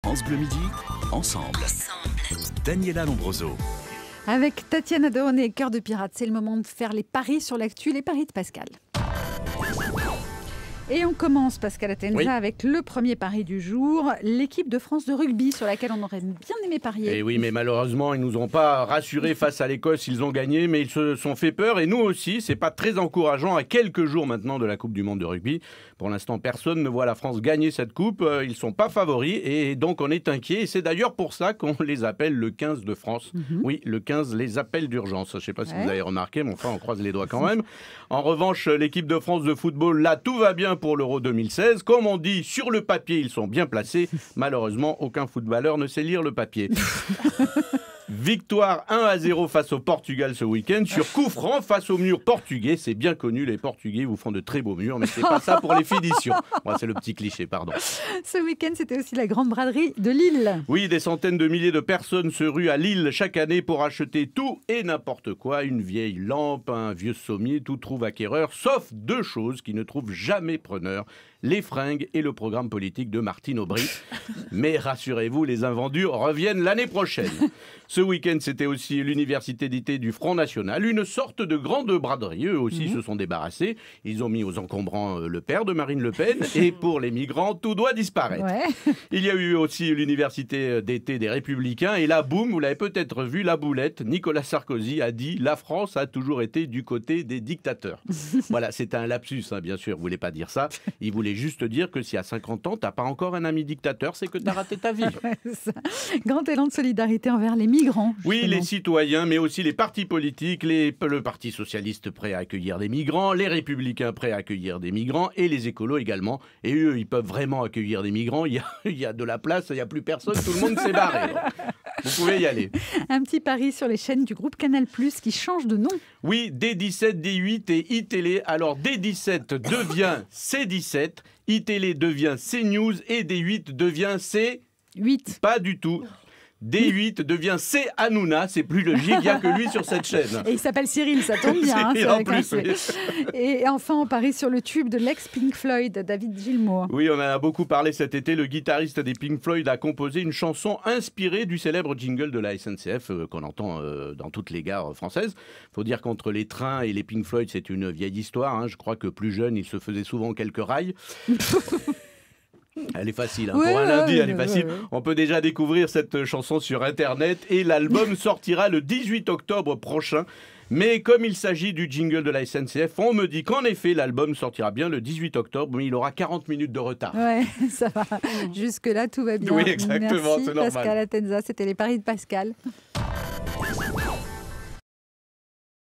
France Bleu Midi, ensemble. Daniela Lombroso. Avec Tatiana Doron et Cœur de Pirate, c'est le moment de faire les paris sur l'actu, les paris de Pascal. Et on commence, Pascal Atenza, avec le premier pari du jour, l'équipe de France de rugby sur laquelle on aurait bien aimé parier. Et oui, mais malheureusement, ils nous ont pas rassurés face à l'Écosse. Ils ont gagné, mais ils se sont fait peur. Et nous aussi, c'est pas très encourageant à quelques jours maintenant de la Coupe du Monde de rugby. Pour l'instant, personne ne voit la France gagner cette coupe. Ils sont pas favoris et donc on est inquiet. Et c'est d'ailleurs pour ça qu'on les appelle le 15 de France. Oui, le 15, les appels d'urgence. Je sais pas si vous avez remarqué, mais enfin, on croise les doigts quand même. En revanche, l'équipe de France de football, là, tout va bien pour l'Euro 2016. Comme on dit, sur le papier, ils sont bien placés. Malheureusement, aucun footballeur ne sait lire le papier. Victoire 1-0 face au Portugal ce week-end sur coup franc face au mur portugais. C'est bien connu, les Portugais vous font de très beaux murs, mais c'est pas ça pour les féditions. Bon, c'est le petit cliché, pardon. Ce week-end, c'était aussi la grande braderie de Lille. Oui, des centaines de milliers de personnes se ruent à Lille chaque année pour acheter tout et n'importe quoi. Une vieille lampe, un vieux sommier, tout trouve acquéreur, sauf deux choses qui ne trouvent jamais preneur. Les fringues et le programme politique de Martine Aubry. Mais rassurez-vous, les invendus reviennent l'année prochaine. Ce week-end, c'était aussi l'université d'été du Front National, une sorte de grande braderie. Eux aussi se sont débarrassés. Ils ont mis aux encombrants le père de Marine Le Pen. Et pour les migrants, tout doit disparaître. Il y a eu aussi l'université d'été des Républicains. Et là, boum, vous l'avez peut-être vu, la boulette. Nicolas Sarkozy a dit « La France a toujours été du côté des dictateurs ». Voilà, c'est un lapsus, hein, bien sûr. Il ne voulait pas dire ça. Il voulait juste dire que si à 50 ans, tu n'as pas encore un ami dictateur, c'est que tu as raté ta vie. Grand élan de solidarité envers les migrants. Justement. Oui, les citoyens, mais aussi les partis politiques, le Parti socialiste prêt à accueillir des migrants, les républicains prêts à accueillir des migrants et les écolos également. Et eux, ils peuvent vraiment accueillir des migrants. Il y a de la place, il n'y a plus personne, tout le monde s'est barré. Vous pouvez y aller. Un petit pari sur les chaînes du groupe Canal+, qui change de nom. Oui, D17, D8 et iTélé. Alors D17 devient C17, iTélé devient CNews et D8 devient C8. Pas du tout. D8 devient C Hanouna, c'est plus logique, il n'y a que lui sur cette chaîne. Et il s'appelle Cyril, ça tombe bien. Cyril en plus, oui. Et enfin, on parie sur le tube de l'ex-Pink Floyd, David Gilmour. Oui, on en a beaucoup parlé cet été. Le guitariste des Pink Floyd a composé une chanson inspirée du célèbre jingle de la SNCF qu'on entend dans toutes les gares françaises. Il faut dire qu'entre les trains et les Pink Floyd, c'est une vieille histoire. Hein. Je crois que plus jeune, il se faisait souvent quelques rails. Elle est facile, hein. Pour un lundi, elle est facile. On peut déjà découvrir cette chanson sur Internet et l'album sortira le 18 octobre prochain. Mais comme il s'agit du jingle de la SNCF, on me dit qu'en effet, l'album sortira bien le 18 octobre, mais il aura 40 minutes de retard. Ouais, ça va. Jusque-là, tout va bien. Oui, exactement, Merci, c'est normal. Pascal Atenza, c'était les paris de Pascal.